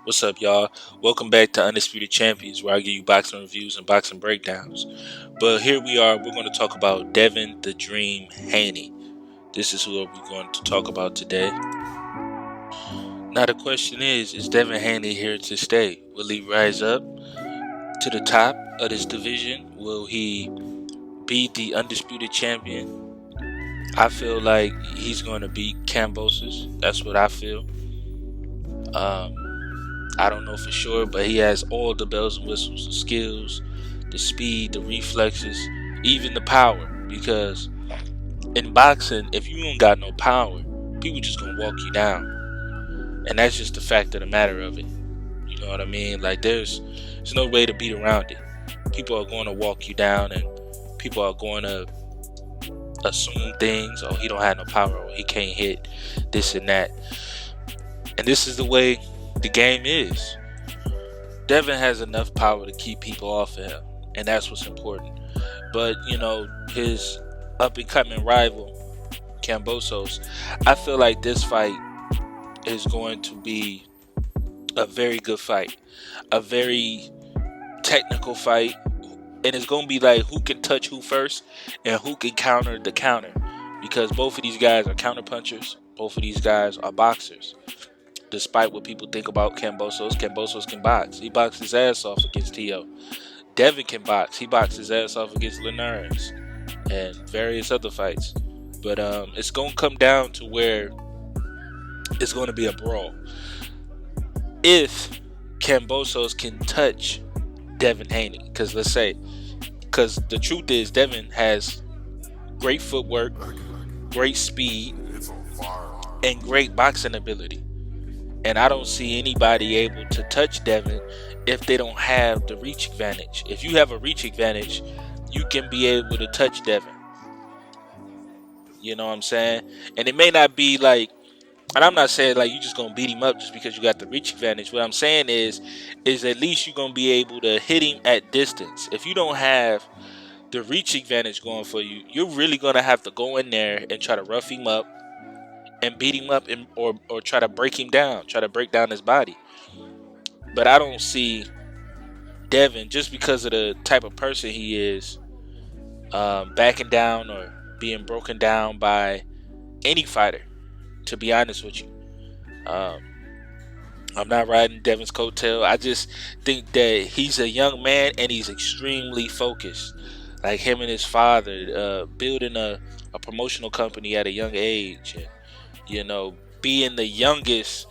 What's up, y'all? Welcome back to Undisputed Champions, where I give you boxing reviews and boxing breakdowns. But here we are, we're going to talk about Devin the Dream Haney. This is who we're going to talk about today. Now, the question is Devin Haney here to stay? Will he rise up to the top of this division? Will he be the undisputed champion? I feel like he's going to beat Kambosos. That's what I feel. I don't know for sure, but he has all the bells and whistles, the skills, the speed, the reflexes, even the power. Because in boxing, if you don't got no power, people just gonna walk you down, and that's just the fact of the matter of it. You know what I mean? Like there's no way to beat around it. People are going to walk you down, and people are going to assume things. Oh, he don't have no power, or he can't hit this and that. And this is the way the game is. Devin has enough power to keep people off of him, and that's what's important. But his up and coming rival, Kambosos, I feel like this fight is going to be a very good fight, a very technical fight, and it's going to be like who can touch who first and who can counter the counter, because both of these guys are counter punchers. Both of these guys are boxers. Despite what people think about Kambosos can box. He boxed his ass off against T.O. Devin can box. He boxed his ass off against Linares and various other fights. But it's going to come down to where it's going to be a brawl. If Kambosos can touch Devin Haney, because the truth is Devin has great footwork, great speed, and great boxing ability. And I don't see anybody able to touch Devin if they don't have the reach advantage. If you have a reach advantage, you can be able to touch Devin. You know what I'm saying? And it may not be like, and I'm not saying like you just gonna beat him up just because you got the reach advantage. What I'm saying is at least you're gonna be able to hit him at distance. If you don't have the reach advantage going for you, you're really gonna have to go in there and try to rough him up and beat him up, or try to break him down, try to break down his body. But I don't see Devin, just because of the type of person he is, backing down or being broken down by any fighter, to be honest with you. I'm not riding Devin's coattail. I just think that he's a young man and he's extremely focused. Like him and his father, building a promotional company at a young age. And, being the youngest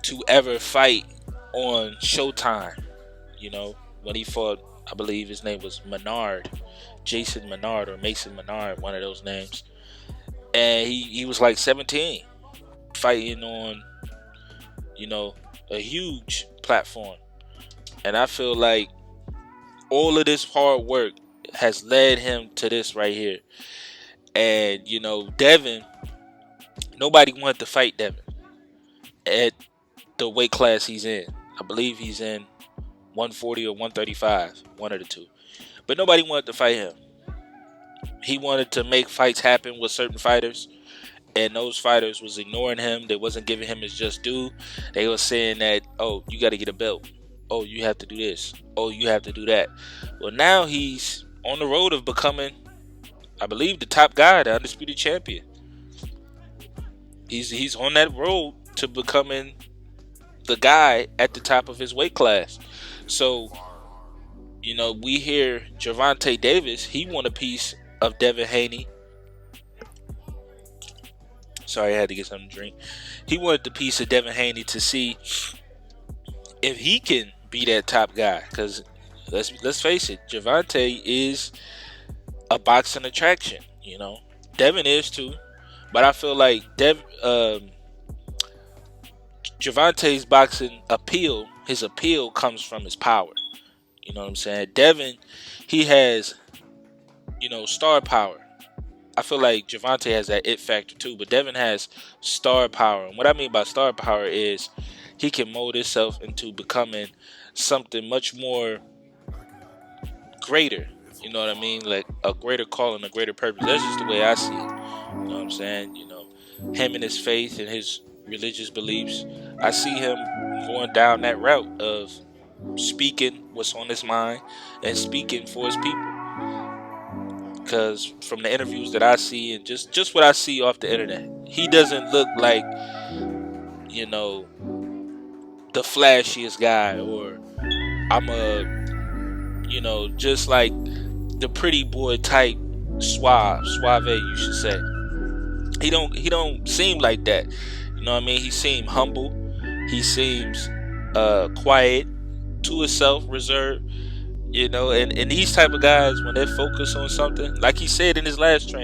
to ever fight on Showtime. When he fought, I believe his name was Menard, Jason Menard or Mason Menard, one of those names. And he was like 17, fighting on, a huge platform. And I feel like all of this hard work has led him to this right here. And, Devin, nobody wanted to fight Devin at the weight class he's in. I believe he's in 140 or 135, one of the two. But nobody wanted to fight him. He wanted to make fights happen with certain fighters, and those fighters was ignoring him. They wasn't giving him his just due. They were saying that, oh, you got to get a belt. Oh, you have to do this. Oh, you have to do that. Well, now he's on the road of becoming, I believe, the top guy, the undisputed champion. He's on that road to becoming the guy at the top of his weight class. So, we hear Gervonta Davis, he won a piece of Devin Haney. Sorry, I had to get something to drink. He wanted the piece of Devin Haney to see if he can be that top guy. Because let's face it, Gervonta is a boxing attraction. Devin is too, but I feel like Gervonta's boxing appeal, his appeal comes from his power. You know what I'm saying? Devin, he has, star power. I feel like Gervonta has that it factor too, but Devin has star power. And what I mean by star power is he can mold himself into becoming something much more greater. You know what I mean? Like a greater calling, a greater purpose. That's just the way I see it. You know what I'm saying? Him and his faith and his religious beliefs. I see him going down that route of speaking what's on his mind and speaking for his people. Because from the interviews that I see and just what I see off the internet, he doesn't look like, you know, the flashiest guy, or I'm just like the pretty boy type, suave, you should say. He don't seem like that. You know what I mean? He seems humble. He seems quiet, to himself, reserved. And these type of guys, when they're focused on something, like he said in his last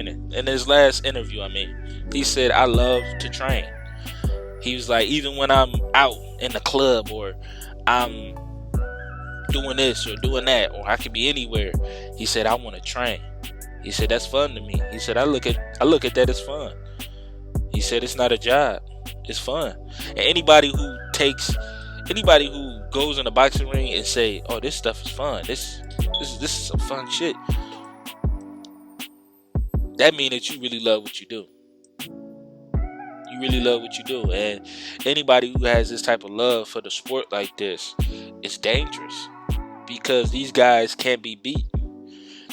interview, he said, I love to train. He was like, even when I'm out in the club, or I'm doing this or doing that, or I could be anywhere, he said, I want to train. He said, that's fun to me. He said, I look at that as fun. He said, it's not a job, it's fun. And anybody who goes in a boxing ring and say, oh, this stuff is fun, this is some fun shit, that means that you really love what you do. You really love what you do. And anybody who has this type of love for the sport like this, it's dangerous, because these guys can't be beat.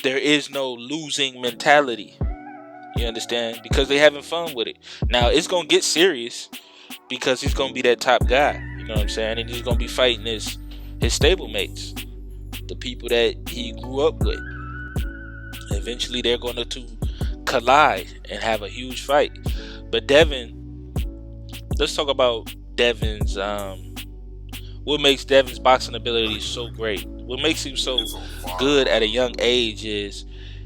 There is no losing mentality. You understand? Because they having fun with it. Now it's gonna get serious, because he's gonna be that top guy. You know what I'm saying? And he's gonna be fighting his stablemates, the people that he grew up with. Eventually, they're going to collide and have a huge fight. But Devin, let's talk about Devin's. What makes Devin's boxing ability so great? What makes him so good at a young age is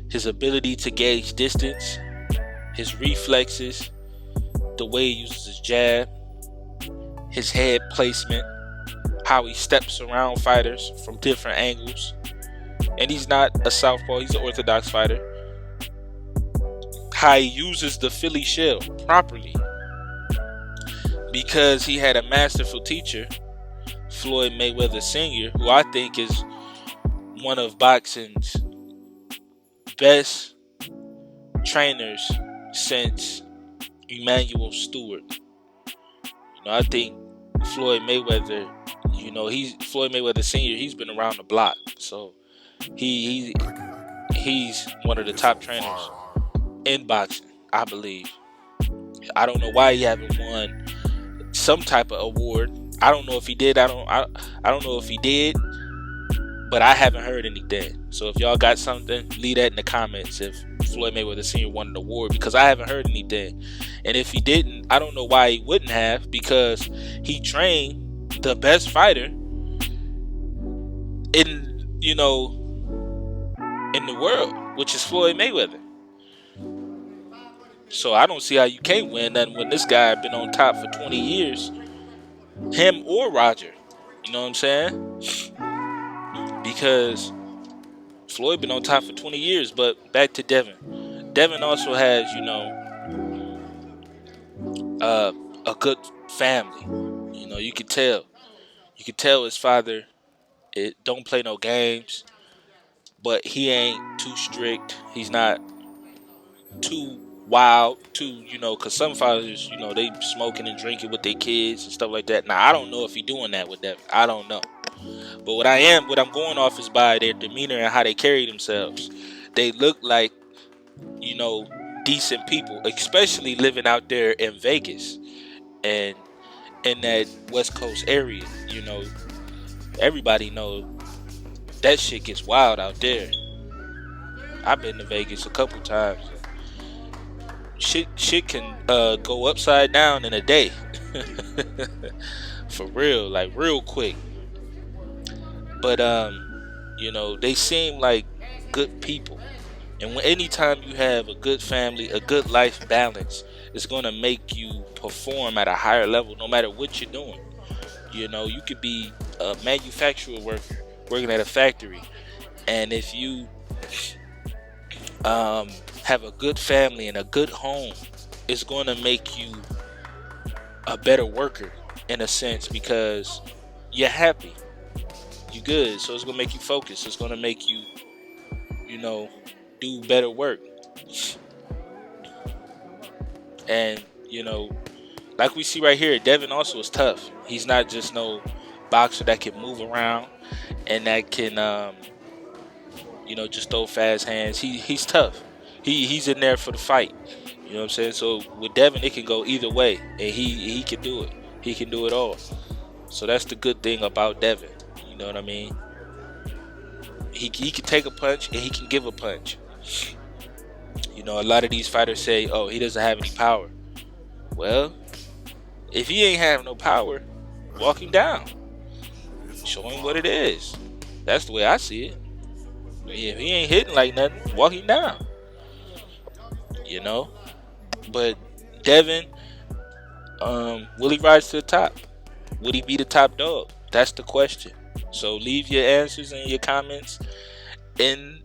his ability to gauge distance, his reflexes, the way he uses his jab, his head placement, how he steps around fighters from different angles. And he's not a southpaw, he's an orthodox fighter. How he uses the Philly shell properly, because he had a masterful teacher, Floyd Mayweather Sr., who I think is one of boxing's best trainers since Emmanuel Stewart. I think Floyd Mayweather, Floyd Mayweather Sr., he's been around the block. So he's one of the top trainers in boxing, I believe. I don't know why he haven't won some type of award. I don't know if he did. I don't know if he did, but I haven't heard anything. So if y'all got something, leave that in the comments if Floyd Mayweather Sr. won an award, because I haven't heard anything. And if he didn't, I don't know why he wouldn't have, because he trained the best fighter in the world, which is Floyd Mayweather. So I don't see how you can't win nothing when this guy been on top for 20 years. Him or Roger. You know what I'm saying? Because Floyd been on top for 20 years. But back to Devin. Devin also has, a good family. You could tell. You could tell his father don't play no games. But he ain't too strict. He's not too wild, because some fathers, they smoking and drinking with their kids and stuff like that. Now, I don't know if he doing that with them. I don't know. But what I'm going off is by their demeanor and how they carry themselves. They look like, decent people, especially living out there in Vegas and in that West Coast area. Everybody know that shit gets wild out there. I've been to Vegas a couple times. Shit can go upside down in a day. For real, like real quick. But they seem like good people. And anytime you have a good family, a good life balance, it's gonna make you perform at a higher level no matter what you're doing. You could be a manufacturer worker working at a factory, and if you have a good family and a good home, it's going to make you a better worker in a sense, because you're happy, you good, so it's going to make you focus. It's going to make you do better work. And like we see right here, Devin also is tough. He's not just no boxer that can move around and that can, just throw fast hands. He's tough. He's in there for the fight. You know what I'm saying? So with Devin, it can go either way, and he can do it. He can do it all. So that's the good thing about Devin. You know what I mean? He can take a punch and he can give a punch. A lot of these fighters say, "Oh, he doesn't have any power." Well, if he ain't have no power, walk him down. Show him what it is. That's the way I see it. If he ain't hitting like nothing, walk him down. But Devin, will he rise to the top? Would he be the top dog? That's the question. So leave your answers and your comments in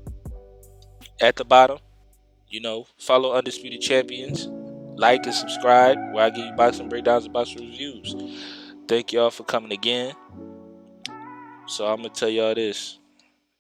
at the bottom. Follow Undisputed Champions. Like and subscribe, where I give you boxing breakdowns and boxing reviews. Thank y'all for coming again. So I'm going to tell y'all this.